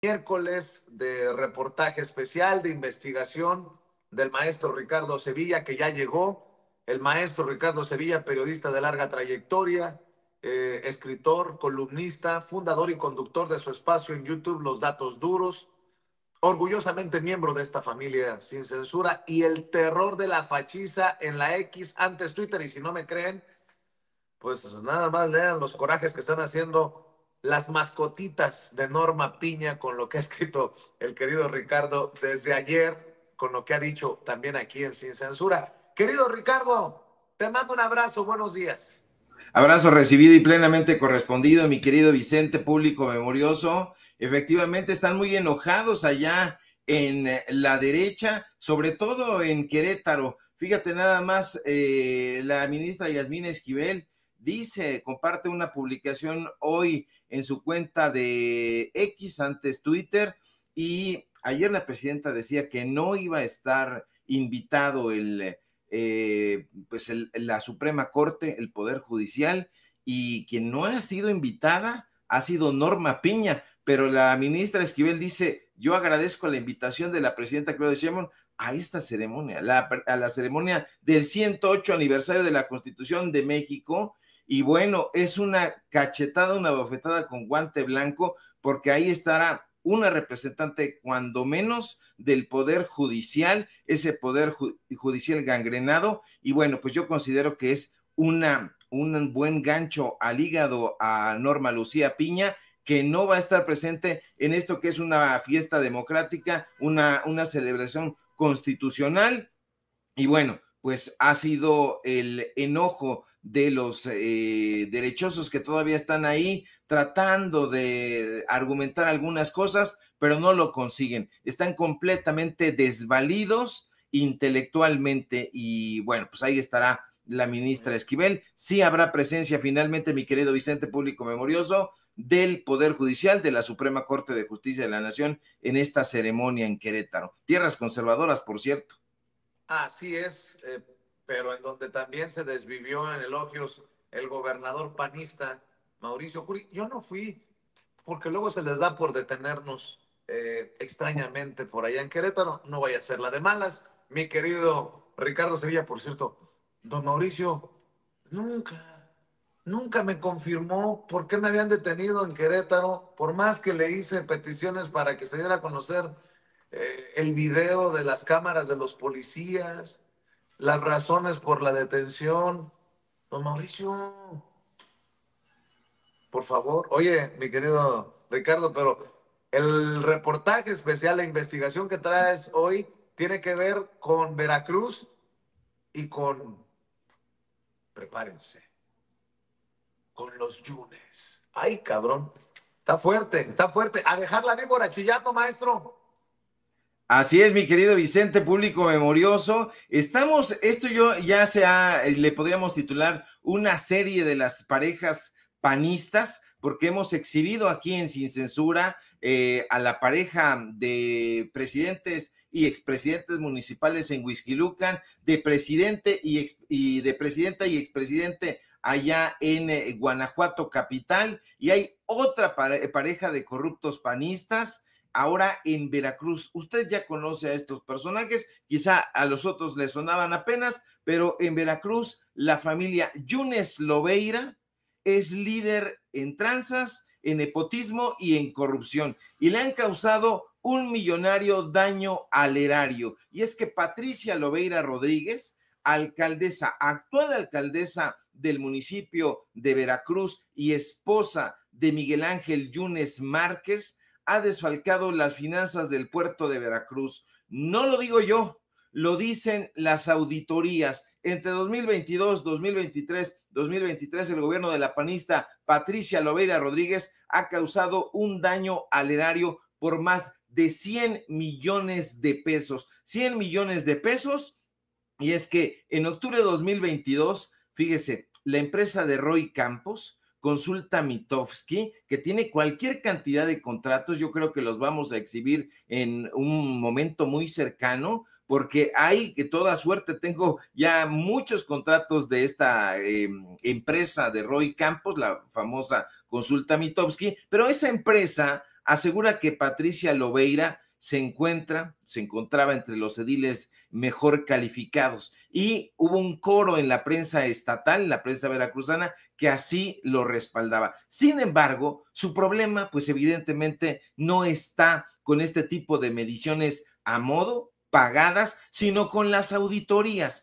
miércoles de reportaje especial de investigación del maestro Ricardo Sevilla, que ya llegó. El maestro Ricardo Sevilla, periodista de larga trayectoria, escritor, columnista, fundador y conductor de su espacio en YouTube, Los Datos Duros, orgullosamente miembro de esta familia sin censura y el terror de la fachiza en la X, antes Twitter, y si no me creen, pues nada más lean los corajes que están haciendo las mascotitas de Norma Piña con lo que ha escrito el querido Ricardo desde ayer, con lo que ha dicho también aquí en Sin Censura. Querido Ricardo, te mando un abrazo, buenos días. Abrazo recibido y plenamente correspondido, mi querido Vicente, público memorioso. Efectivamente, están muy enojados allá en la derecha, sobre todo en Querétaro. Fíjate nada más, la ministra Yasmín Esquivel dice, comparte una publicación hoy en su cuenta de X, antes Twitter, y ayer la presidenta decía que no iba a estar invitado la Suprema Corte, el Poder Judicial, y quien no ha sido invitada ha sido Norma Piña, pero la ministra Esquivel dice, yo agradezco la invitación de la presidenta Claudia Sheinbaum a esta ceremonia, a la ceremonia del 108 aniversario de la Constitución de México, y bueno, es una cachetada, una bofetada con guante blanco, porque ahí estará una representante, cuando menos, del Poder Judicial, ese Poder Judicial gangrenado, y bueno, pues yo considero que es un buen gancho al hígado a Norma Lucía Piña, que no va a estar presente en esto que es una fiesta democrática, una celebración constitucional, y bueno, pues ha sido el enojo de los derechosos que todavía están ahí tratando de argumentar algunas cosas, pero no lo consiguen. Están completamente desvalidos intelectualmente y bueno, pues ahí estará la ministra Esquivel. Sí habrá presencia finalmente, mi querido Vicente, público memorioso, del Poder Judicial de la Suprema Corte de Justicia de la Nación en esta ceremonia en Querétaro. Tierras conservadoras, por cierto. Así es, pero en donde también se desvivió en elogios el gobernador panista Mauricio Curi. Yo no fui, porque luego se les da por detenernos extrañamente por allá en Querétaro. No vaya a ser la de malas. Mi querido Ricardo Sevilla, por cierto, don Mauricio, nunca, nunca me confirmó por qué me habían detenido en Querétaro, por más que le hice peticiones para que se diera a conocer el video de las cámaras de los policías, las razones por la detención. Don Mauricio, por favor. Oye, mi querido Ricardo, pero el reportaje especial, la investigación que traes hoy, tiene que ver con Veracruz y con, prepárense, con los Yunes. Ay, cabrón. Está fuerte, está fuerte. A dejar la víbora chillando, maestro. Así es, mi querido Vicente, público memorioso. Esto yo ya le podríamos titular una serie de las parejas panistas, porque hemos exhibido aquí en Sin Censura a la pareja de presidentes y expresidentes municipales en Huixquilucan, de presidente y de presidenta y expresidente allá en Guanajuato capital, y hay otra pareja de corruptos panistas ahora en Veracruz. Usted ya conoce a estos personajes, quizá a los otros les sonaban apenas, pero en Veracruz la familia Yunes Lobeira es líder en tranzas, en nepotismo y en corrupción, y le han causado un millonario daño al erario. Y es que Patricia Lobeira Rodríguez, actual alcaldesa del municipio de Veracruz y esposa de Miguel Ángel Yunes Márquez, ha desfalcado las finanzas del puerto de Veracruz. No lo digo yo, lo dicen las auditorías. Entre 2022, 2023, 2023, el gobierno de la panista Patricia Lobeira Rodríguez ha causado un daño al erario por más de 100 millones de pesos. 100 millones de pesos. Y es que en octubre de 2022, fíjese, la empresa de Roy Campos, Consulta Mitofsky, que tiene cualquier cantidad de contratos, yo creo que los vamos a exhibir en un momento muy cercano, porque hay que toda suerte, tengo ya muchos contratos de esta empresa de Roy Campos, la famosa Consulta Mitofsky, pero esa empresa asegura que Patricia Lobeira se encontraba entre los ediles mejor calificados y hubo un coro en la prensa estatal, en la prensa veracruzana, que así lo respaldaba. Sin embargo, su problema, pues evidentemente no está con este tipo de mediciones a modo, pagadas, sino con las auditorías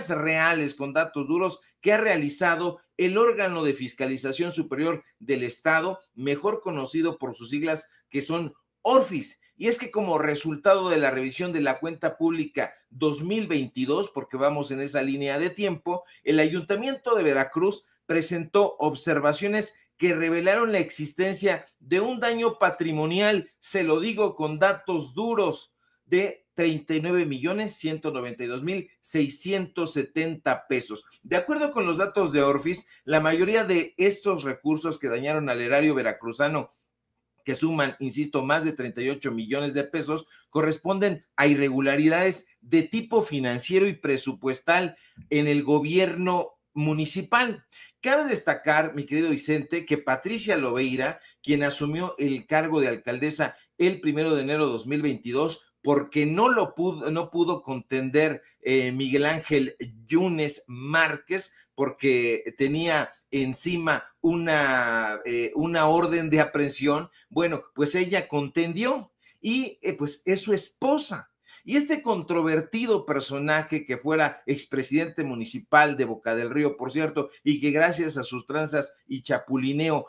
reales con datos duros que ha realizado el órgano de fiscalización superior del Estado, mejor conocido por sus siglas que son ORFIS. Y es que como resultado de la revisión de la cuenta pública 2022, porque vamos en esa línea de tiempo, el Ayuntamiento de Veracruz presentó observaciones que revelaron la existencia de un daño patrimonial, se lo digo con datos duros, de 39,192,670 pesos. De acuerdo con los datos de Orfis, la mayoría de estos recursos que dañaron al erario veracruzano, que suman, insisto, más de 38 millones de pesos, corresponden a irregularidades de tipo financiero y presupuestal en el gobierno municipal. Cabe destacar, mi querido Vicente, que Patricia Lobeira, quien asumió el cargo de alcaldesa el 1 de enero de 2022, porque no pudo contender Miguel Ángel Yunes Márquez, porque tenía encima una orden de aprehensión. Bueno, pues ella contendió y pues es su esposa. Y este controvertido personaje que fuera expresidente municipal de Boca del Río, por cierto, y que gracias a sus tranzas y chapulineo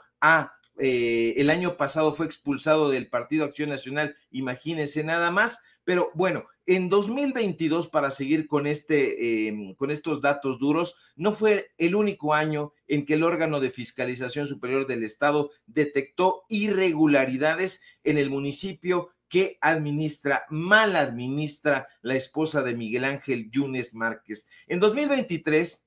el año pasado fue expulsado del Partido Acción Nacional, imagínense nada más. Pero bueno, en 2022, para seguir con estos datos duros, no fue el único año en que el órgano de fiscalización superior del Estado detectó irregularidades en el municipio que mal administra la esposa de Miguel Ángel Yunes Márquez. En 2023,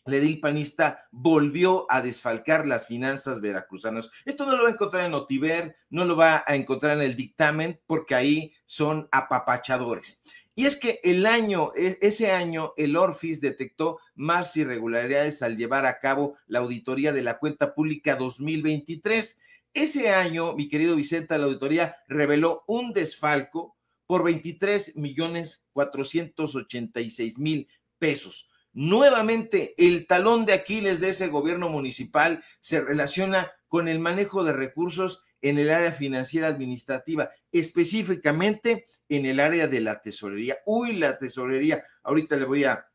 el edil panista volvió a desfalcar las finanzas veracruzanas. Esto no lo va a encontrar en Notiver, no lo va a encontrar en el dictamen, porque ahí son apapachadores. Y es que ese año el Orfis detectó más irregularidades al llevar a cabo la auditoría de la cuenta pública 2023. Ese año, mi querido Vicente, la auditoría reveló un desfalco por 23,486,000 pesos. Nuevamente, el talón de Aquiles de ese gobierno municipal se relaciona con el manejo de recursos en el área financiera administrativa, específicamente en el área de la tesorería. La tesorería, ahorita le voy a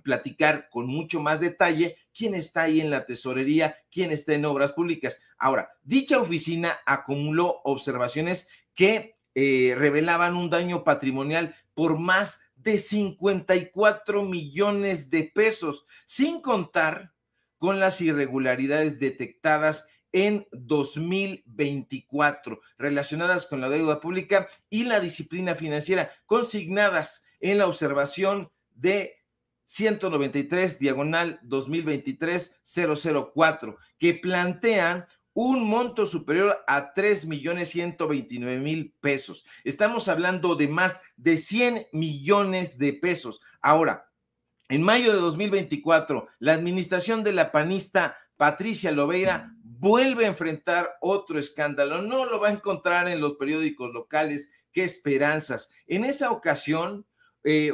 platicar con mucho más detalle quién está ahí en la tesorería, quién está en obras públicas. Ahora, dicha oficina acumuló observaciones que revelaban un daño patrimonial por más de 54 millones de pesos, sin contar con las irregularidades detectadas en 2024 relacionadas con la deuda pública y la disciplina financiera, consignadas en la observación de 193/2023-004, que plantean un monto superior a 3,129,000 pesos. Estamos hablando de más de 100 millones de pesos. Ahora, en mayo de 2024, la administración de la panista Patricia Lobeira vuelve a enfrentar otro escándalo. No lo va a encontrar en los periódicos locales. ¡Qué esperanzas! En esa ocasión,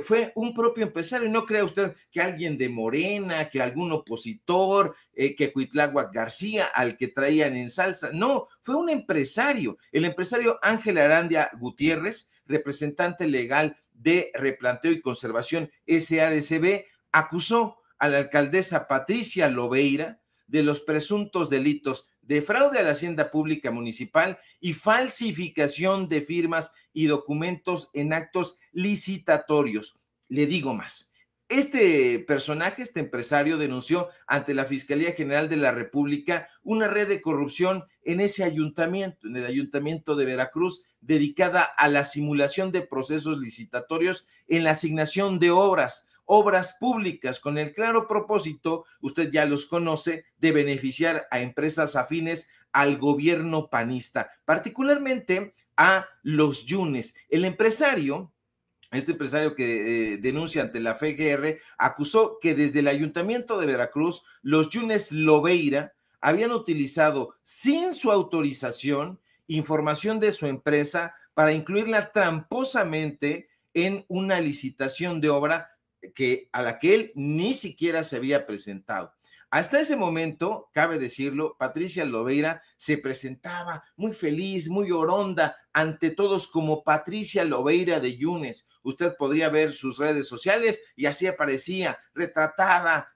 fue un propio empresario. No crea usted que alguien de Morena, que algún opositor, que Cuitláhuac García, al que traían en salsa. No, fue un empresario, el empresario Ángel Arandia Gutiérrez, representante legal de Replanteo y Conservación SADCB, acusó a la alcaldesa Patricia Lobeira de los presuntos delitos de fraude a la hacienda pública municipal y falsificación de firmas y documentos en actos licitatorios. Le digo más. Este personaje, este empresario, denunció ante la Fiscalía General de la República una red de corrupción en ese ayuntamiento, en el ayuntamiento de Veracruz, dedicada a la simulación de procesos licitatorios en la asignación de obras públicas, con el claro propósito, usted ya los conoce, de beneficiar a empresas afines al gobierno panista, particularmente a los Yunes. Este empresario que denuncia ante la FGR, acusó que desde el ayuntamiento de Veracruz, los Yunes Lobeira habían utilizado sin su autorización información de su empresa para incluirla tramposamente en una licitación de obra a la que él ni siquiera se había presentado. Hasta ese momento, cabe decirlo, Patricia Lobeira se presentaba muy feliz, muy oronda ante todos como Patricia Lobeira de Yunes. Usted podría ver sus redes sociales y así aparecía, retratada,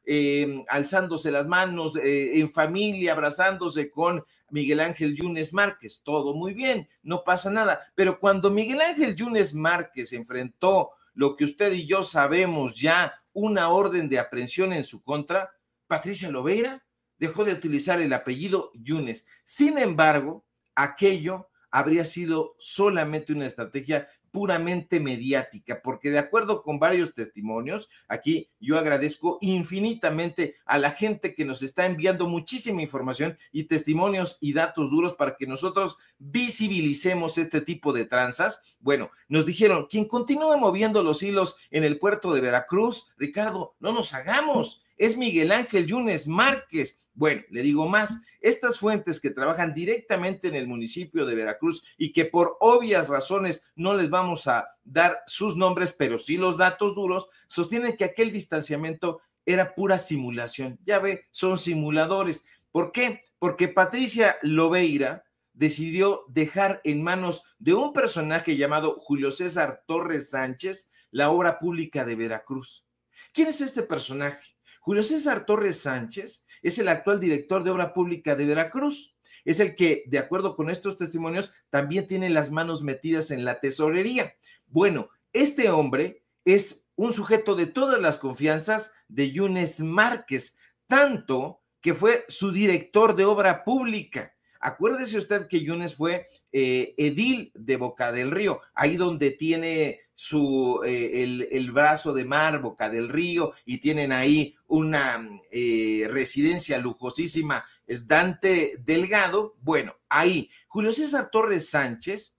alzándose las manos, en familia, abrazándose con Miguel Ángel Yunes Márquez. Todo muy bien, no pasa nada. Pero cuando Miguel Ángel Yunes Márquez enfrentó lo que usted y yo sabemos ya, una orden de aprehensión en su contra, Patricia Lobeira dejó de utilizar el apellido Yunes. Sin embargo, aquello habría sido solamente una estrategia puramente mediática, porque de acuerdo con varios testimonios, aquí yo agradezco infinitamente a la gente que nos está enviando muchísima información y testimonios y datos duros para que nosotros visibilicemos este tipo de tranzas. Bueno, nos dijeron, quien continúa moviendo los hilos en el puerto de Veracruz, Ricardo, no nos hagamos, es Miguel Ángel Yunes Márquez. Bueno, le digo más, estas fuentes que trabajan directamente en el municipio de Veracruz y que por obvias razones no les vamos a dar sus nombres, pero sí los datos duros, sostienen que aquel distanciamiento era pura simulación. Ya ve, son simuladores. ¿Por qué? Porque Patricia Lobeira decidió dejar en manos de un personaje llamado Julio César Torres Sánchez la obra pública de Veracruz. ¿Quién es este personaje? Julio César Torres Sánchez es el actual director de obra pública de Veracruz. Es el que, de acuerdo con estos testimonios, también tiene las manos metidas en la tesorería. Bueno, este hombre es un sujeto de todas las confianzas de Yunes Márquez, tanto que fue su director de obra pública. Acuérdese usted que Yunes fue edil de Boca del Río, ahí donde tiene el brazo de mar, Boca del Río, y tienen ahí una residencia lujosísima, Dante Delgado. Bueno, ahí, Julio César Torres Sánchez,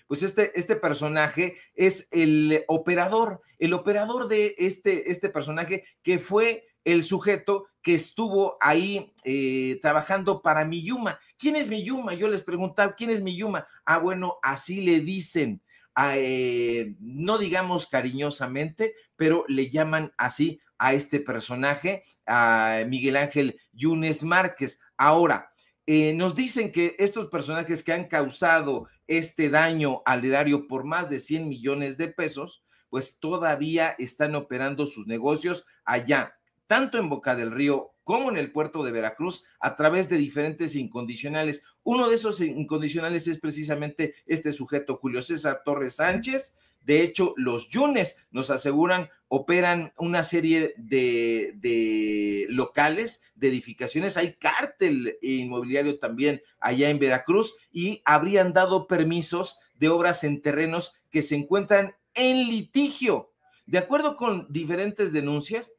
pues este personaje es el operador de este personaje que fue el sujeto que estuvo ahí trabajando para Miyuma. ¿Quién es Miyuma? Yo les preguntaba, ¿quién es Miyuma? Ah, bueno, así le dicen. No digamos cariñosamente, pero le llaman así a este personaje, a Miguel Ángel Yunes Márquez. Ahora, nos dicen que estos personajes que han causado este daño al erario por más de 100 millones de pesos, pues todavía están operando sus negocios allá, tanto en Boca del Río como en el puerto de Veracruz, a través de diferentes incondicionales. Uno de esos incondicionales es precisamente este sujeto, Julio César Torres Sánchez. De hecho, los Yunes nos aseguran, operan una serie de locales, de edificaciones. Hay cártel inmobiliario también allá en Veracruz y habrían dado permisos de obras en terrenos que se encuentran en litigio. De acuerdo con diferentes denuncias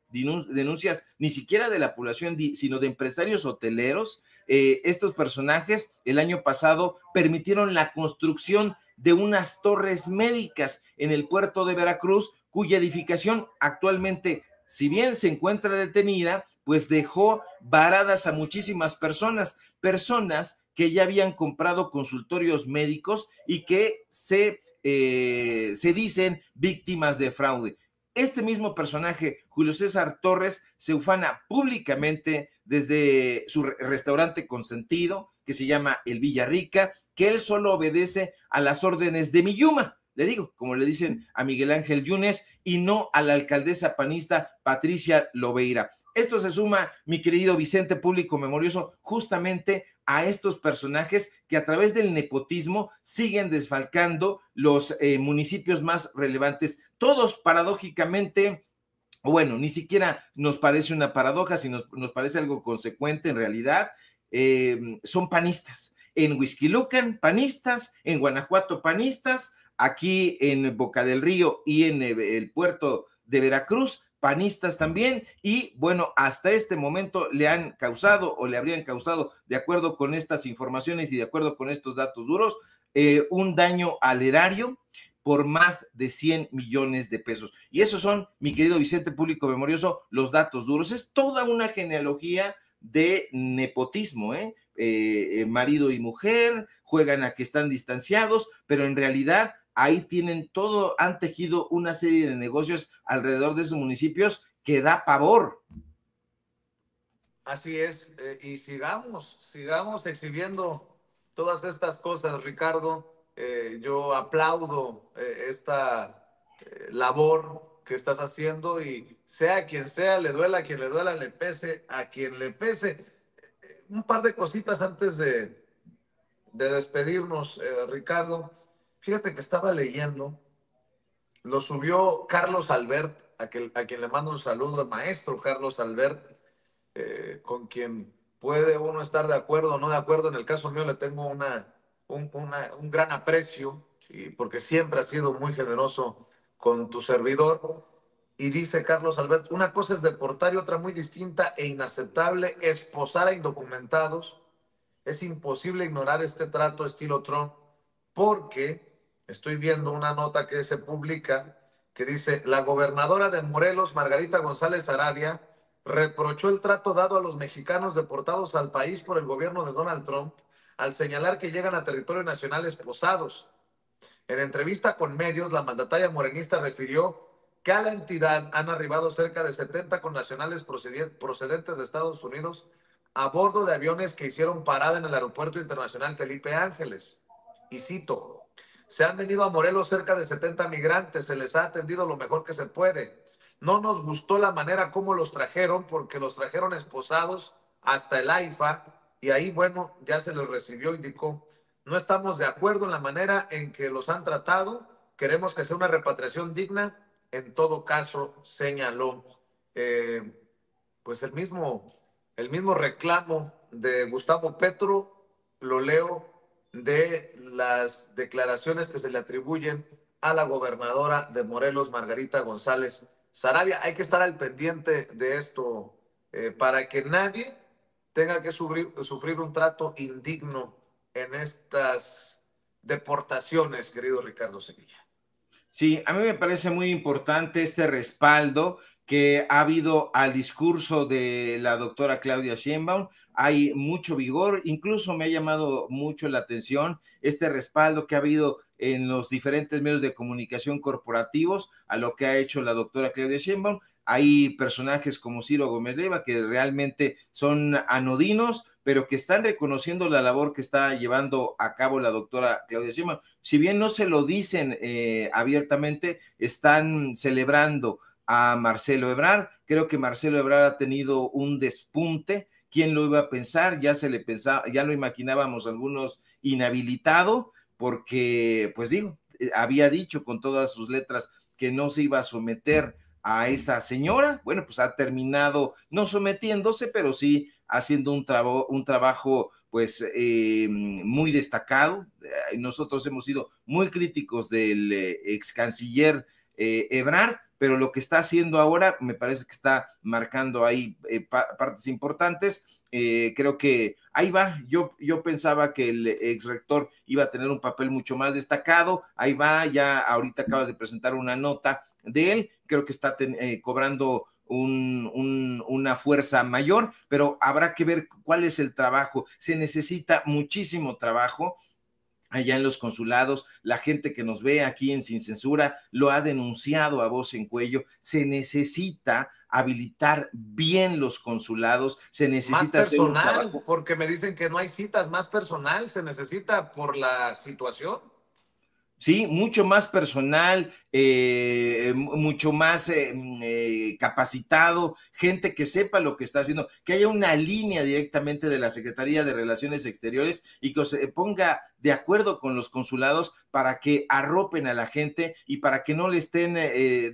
ni siquiera de la población, sino de empresarios hoteleros, estos personajes el año pasado permitieron la construcción de unas torres médicas en el puerto de Veracruz, cuya edificación actualmente, si bien se encuentra detenida, pues dejó varadas a muchísimas personas que ya habían comprado consultorios médicos y que se dicen víctimas de fraude. Este mismo personaje, Julio César Torres, se ufana públicamente desde su restaurante consentido, que se llama El Villarrica, que él solo obedece a las órdenes de Miyuma, le digo, como le dicen a Miguel Ángel Yunes, y no a la alcaldesa panista Patricia Lobeira. Esto se suma, mi querido Vicente Público Memorioso, justamente a estos personajes que a través del nepotismo siguen desfalcando los municipios más relevantes. Todos paradójicamente, bueno, ni siquiera nos parece una paradoja, sino nos parece algo consecuente en realidad, son panistas. En Huixquilucan, panistas, en Guanajuato, panistas, aquí en Boca del Río y en el puerto de Veracruz, panistas también, y bueno, hasta este momento le han causado o le habrían causado, de acuerdo con estas informaciones y de acuerdo con estos datos duros, un daño al erario por más de 100 millones de pesos. Y esos son, mi querido Vicente Público Memorioso, los datos duros. Es toda una genealogía de nepotismo, marido y mujer, juegan a que están distanciados, pero en realidad ahí tienen todo, han tejido una serie de negocios alrededor de esos municipios que da pavor. Así es, y sigamos exhibiendo todas estas cosas, Ricardo. Yo aplaudo esta labor que estás haciendo y sea quien sea, le duela a quien le duela, le pese a quien le pese. Un par de cositas antes de despedirnos, Ricardo. Fíjate que estaba leyendo, lo subió Carlos Albert, a quien le mando un saludo, el maestro Carlos Albert, con quien puede uno estar de acuerdo o no de acuerdo. En el caso mío le tengo un gran aprecio, y porque siempre ha sido muy generoso con tu servidor. Y dice Carlos Albert, una cosa es deportar y otra muy distinta e inaceptable, esposar a indocumentados. Es imposible ignorar este trato estilo Trump, porque estoy viendo una nota que se publica que dice, la gobernadora de Morelos, Margarita González Arabia, reprochó el trato dado a los mexicanos deportados al país por el gobierno de Donald Trump al señalar que llegan a territorio nacional esposados. En entrevista con medios, la mandataria morenista refirió que a la entidad han arribado cerca de 70 connacionales procedentes de Estados Unidos a bordo de aviones que hicieron parada en el Aeropuerto Internacional Felipe Ángeles. Y cito, se han venido a Morelos cerca de 70 migrantes, se les ha atendido lo mejor que se puede. No nos gustó la manera como los trajeron, porque los trajeron esposados hasta el AIFA, y ahí, bueno, ya se les recibió, indicó. No estamos de acuerdo en la manera en que los han tratado. Queremos que sea una repatriación digna. En todo caso, señaló. Eh, pues el mismo reclamo de Gustavo Petro, lo leo de las declaraciones que se le atribuyen a la gobernadora de Morelos, Margarita González Sarabia. Hay que estar al pendiente de esto, para que nadie tenga que sufrir un trato indigno en estas deportaciones, querido Ricardo Sevilla. Sí, a mí me parece muy importante este respaldo que ha habido al discurso de la doctora Claudia Sheinbaum. Hay mucho vigor, incluso me ha llamado mucho la atención este respaldo que ha habido en los diferentes medios de comunicación corporativos a lo que ha hecho la doctora Claudia Sheinbaum. Hay personajes como Ciro Gómez Leiva que realmente son anodinos, pero que están reconociendo la labor que está llevando a cabo la doctora Claudia Sheinbaum. Si bien no se lo dicen abiertamente, están celebrando a Marcelo Ebrard. Creo que Marcelo Ebrard ha tenido un despunte. ¿Quién lo iba a pensar? Ya se le pensaba, ya lo imaginábamos algunos inhabilitado, porque, pues digo, había dicho con todas sus letras que no se iba a someter a esa señora. Bueno, pues ha terminado no sometiéndose, pero sí haciendo un trabajo pues muy destacado. Nosotros hemos sido muy críticos del ex canciller Ebrard, pero lo que está haciendo ahora me parece que está marcando ahí partes importantes. Creo que ahí va. Yo pensaba que el ex rector iba a tener un papel mucho más destacado. Ahí va, ya ahorita acabas de presentar una nota de él. Creo que está cobrando una fuerza mayor, pero habrá que ver cuál es el trabajo. Se necesita muchísimo trabajo allá en los consulados. La gente que nos ve aquí en Sin Censura lo ha denunciado a voz en cuello. Se necesita habilitar bien los consulados, se Más necesita hacer un personal, trabajo. porque me dicen que no hay citas, más personal se necesita por la situación. Sí, mucho más personal, mucho más capacitado, gente que sepa lo que está haciendo, que haya una línea directamente de la Secretaría de Relaciones Exteriores y que se ponga de acuerdo con los consulados para que arropen a la gente y para que no le estén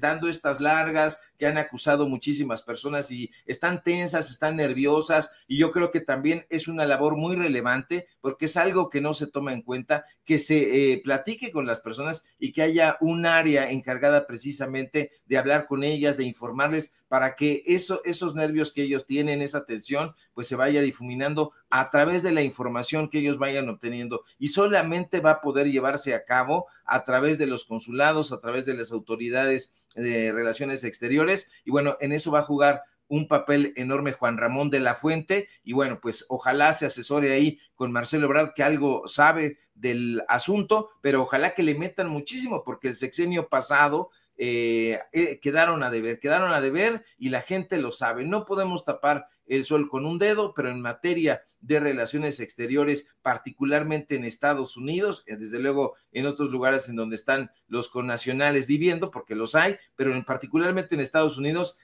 dando estas largas que han acusado muchísimas personas y están tensas, están nerviosas, y yo creo que también es una labor muy relevante porque es algo que no se toma en cuenta, que se platique con las personas y que haya un área encargada precisamente de hablar con ellas, de informarles para que esos nervios que ellos tienen, esa tensión, pues se vaya difuminando a través de la información que ellos vayan obteniendo, y solamente va a poder llevarse a cabo a través de los consulados, a través de las autoridades de relaciones exteriores, y bueno, en eso va a jugar un papel enorme Juan Ramón de la Fuente, y bueno, pues ojalá se asesore ahí con Marcelo Ebrard, que algo sabe del asunto, pero ojalá que le metan muchísimo, porque el sexenio pasado quedaron a deber y la gente lo sabe. No podemos tapar el sol con un dedo, pero en materia de relaciones exteriores, particularmente en Estados Unidos, desde luego en otros lugares en donde están los connacionales viviendo, porque los hay, pero particularmente en Estados Unidos,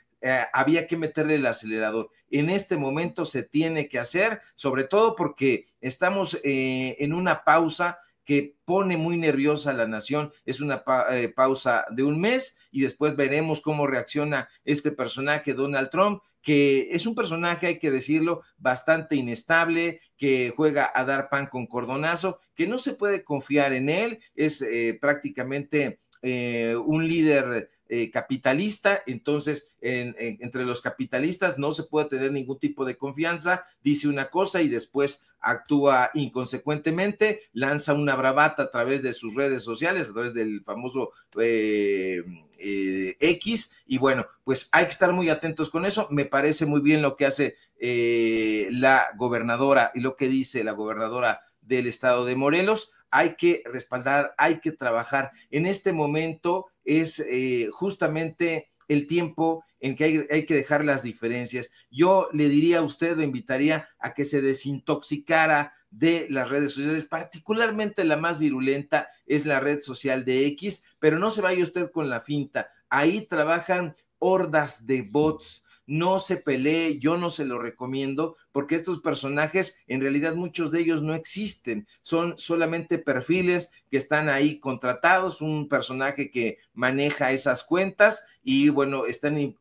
había que meterle el acelerador. En este momento se tiene que hacer, sobre todo porque estamos en una pausa que pone muy nerviosa a la nación. Es una pausa de un mes y después veremos cómo reacciona este personaje, Donald Trump, que es un personaje, hay que decirlo, bastante inestable, que juega a dar pan con cordonazo, que no se puede confiar en él, es prácticamente un líder capitalista, entonces entre los capitalistas no se puede tener ningún tipo de confianza, dice una cosa y después actúa inconsecuentemente, lanza una bravata a través de sus redes sociales, a través del famoso X, y bueno, pues hay que estar muy atentos con eso. Me parece muy bien lo que hace la gobernadora y lo que dice la gobernadora del estado de Morelos. Hay que respaldar, hay que trabajar. En este momento es justamente el tiempo en que hay que dejar las diferencias. Yo le diría a usted, le invitaría a que se desintoxicara de las redes sociales, particularmente la más virulenta es la red social de X, pero no se vaya usted con la finta. Ahí trabajan hordas de bots. No se pelee, yo no se lo recomiendo, porque estos personajes, en realidad muchos de ellos no existen, son solamente perfiles que están ahí contratados, un personaje que maneja esas cuentas y bueno, están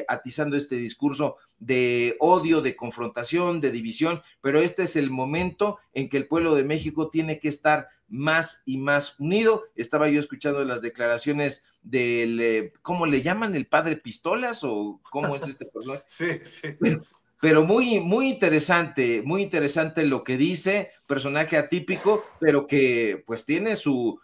atizando este discurso de odio, de confrontación, de división, pero este es el momento en que el pueblo de México tiene que estar más y más unido. Estaba yo escuchando las declaraciones del, ¿cómo le llaman? ¿El padre Pistolas o cómo es este personaje? Sí, sí. Pero muy interesante lo que dice, personaje atípico, pero que pues tiene su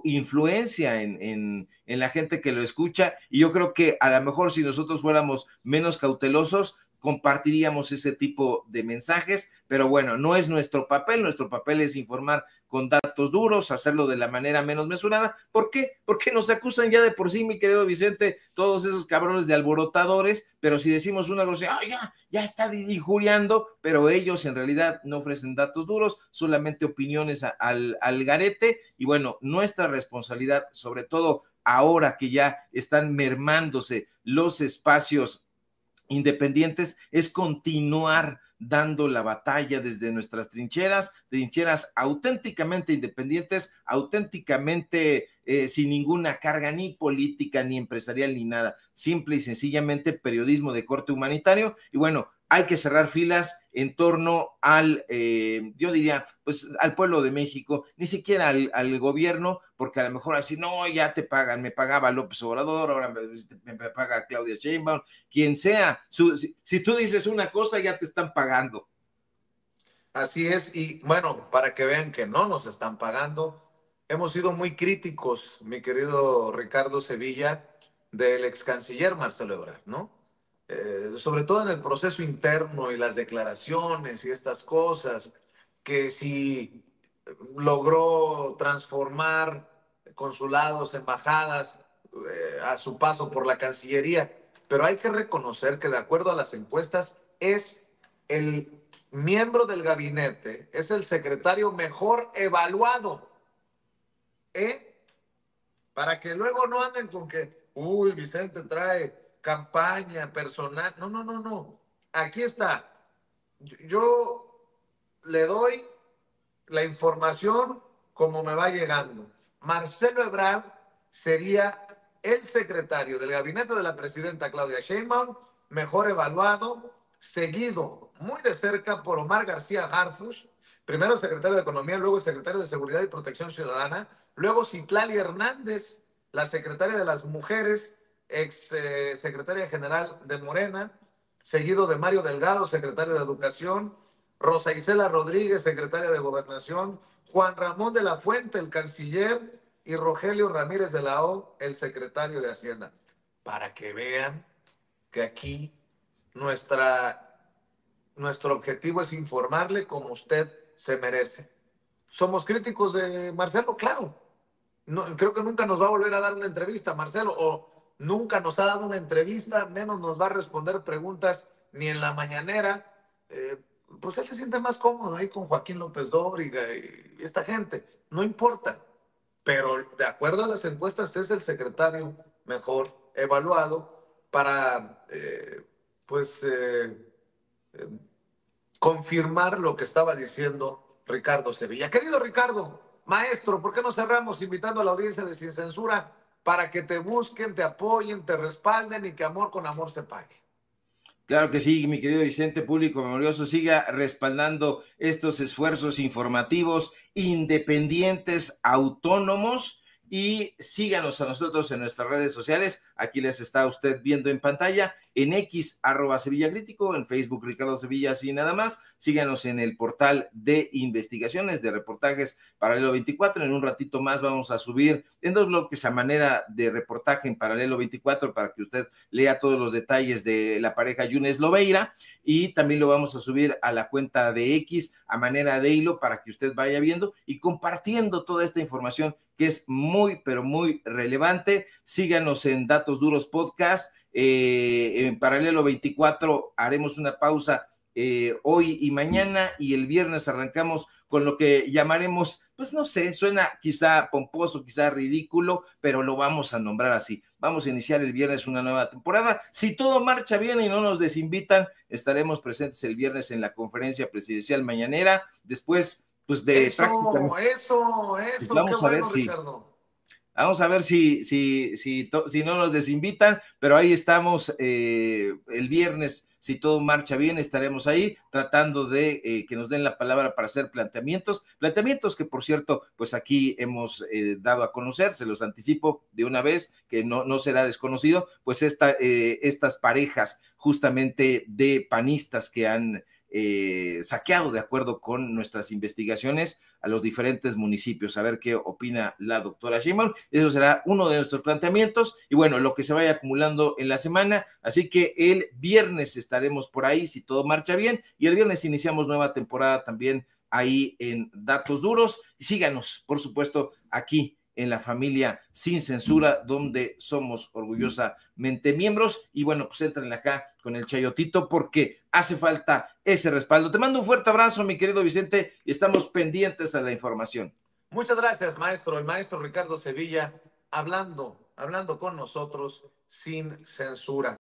influencia en la gente que lo escucha, y yo creo que a lo mejor si nosotros fuéramos menos cautelosos, compartiríamos ese tipo de mensajes, pero bueno, no es nuestro papel es informar con datos duros, hacerlo de la manera menos mesurada. ¿Por qué? Porque nos acusan ya de por sí, mi querido Vicente, todos esos cabrones de alborotadores, pero si decimos una grosería, oh, ya está injuriando, pero ellos en realidad no ofrecen datos duros, solamente opiniones al garete, y bueno, nuestra responsabilidad, sobre todo ahora que ya están mermándose los espacios independientes, es continuar dando la batalla desde nuestras trincheras auténticamente independientes, auténticamente sin ninguna carga ni política, ni empresarial, ni nada, simple y sencillamente periodismo de corte humanitario. Y bueno, hay que cerrar filas en torno al, yo diría, pues al pueblo de México, ni siquiera al gobierno, porque a lo mejor así, no, ya te pagan, me pagaba López Obrador, ahora me paga Claudia Sheinbaum, quien sea, si tú dices una cosa, ya te están pagando. Así es, y bueno, para que vean que no nos están pagando, hemos sido muy críticos, mi querido Ricardo Sevilla, del ex canciller Marcelo Ebrard, ¿no? Sobre todo en el proceso interno y las declaraciones y estas cosas, que si logró transformar consulados, embajadas, a su paso por la Cancillería, pero hay que reconocer que de acuerdo a las encuestas es el miembro del gabinete, es el secretario mejor evaluado, ¿eh? Para que luego no anden con que, uy, Vicente trae campaña personal. No, no, no, no. Aquí está. Yo le doy la información como me va llegando. Marcelo Ebrard sería el secretario del gabinete de la presidenta Claudia Sheinbaum, mejor evaluado, seguido muy de cerca por Omar García Harfuch, primero secretario de Economía, luego secretario de Seguridad y Protección Ciudadana, luego Citlali Hernández, la secretaria de las Mujeres, ex secretaria general de Morena, seguido de Mario Delgado, secretario de Educación, Rosa Isela Rodríguez, secretaria de Gobernación, Juan Ramón de la Fuente, el canciller, y Rogelio Ramírez de la O, el secretario de Hacienda. Para que vean que aquí Nuestra, nuestro objetivo es informarle como usted se merece. ¿Somos críticos de Marcelo? Claro. No, creo que nunca nos va a volver a dar una entrevista, Marcelo, o nunca nos ha dado una entrevista, menos nos va a responder preguntas ni en la mañanera. Eh, pues él se siente más cómodo ahí con Joaquín López Dóriga y esta gente. No importa. Pero de acuerdo a las encuestas es el secretario mejor evaluado para, pues, eh, confirmar lo que estaba diciendo Ricardo Sevilla. Querido Ricardo, maestro, ¿por qué no cerramos invitando a la audiencia de Sin Censura para que te busquen, te apoyen, te respalden y que amor con amor se pague? Claro que sí, mi querido Vicente, público memorioso, siga respaldando estos esfuerzos informativos independientes, autónomos, y síganos a nosotros en nuestras redes sociales. Aquí les está usted viendo en pantalla, en X, @Sevilla Crítico, en Facebook, Ricardo Sevilla, así nada más. Síganos en el portal de investigaciones, de reportajes Paralelo 24. En un ratito más vamos a subir en 2 bloques a manera de reportaje en Paralelo 24 para que usted lea todos los detalles de la pareja Yunes Lobeira, y también lo vamos a subir a la cuenta de X a manera de hilo para que usted vaya viendo y compartiendo toda esta información que es muy, pero muy relevante. Síganos en Datos Duros Podcast. En Paralelo 24 haremos una pausa hoy y mañana, y el viernes arrancamos con lo que llamaremos, pues no sé, suena quizá pomposo, quizá ridículo, pero lo vamos a nombrar así. Vamos a iniciar el viernes una nueva temporada. Si todo marcha bien y no nos desinvitan, estaremos presentes el viernes en la conferencia presidencial mañanera. Después, pues de prácticamente, pues Qué vamos a ver bueno, si Ricardo. vamos a ver si no nos desinvitan, pero ahí estamos el viernes. Si todo marcha bien, estaremos ahí tratando de que nos den la palabra para hacer planteamientos que, por cierto, pues aquí hemos dado a conocer. Se los anticipo de una vez, que no será desconocido, pues estas parejas justamente de panistas que han saqueado, de acuerdo con nuestras investigaciones, a los diferentes municipios, a ver qué opina la doctora Sheinbaum. Eso será uno de nuestros planteamientos, y bueno, lo que se vaya acumulando en la semana. Así que el viernes estaremos por ahí, si todo marcha bien, y el viernes iniciamos nueva temporada también ahí en Datos Duros. Y síganos, por supuesto, aquí en la familia Sin Censura, donde somos orgullosamente miembros. Y bueno, pues entren acá con el chayotito, porque hace falta ese respaldo. Te mando un fuerte abrazo, mi querido Vicente, y estamos pendientes a la información. Muchas gracias, maestro. El maestro Ricardo Sevilla hablando con nosotros sin censura.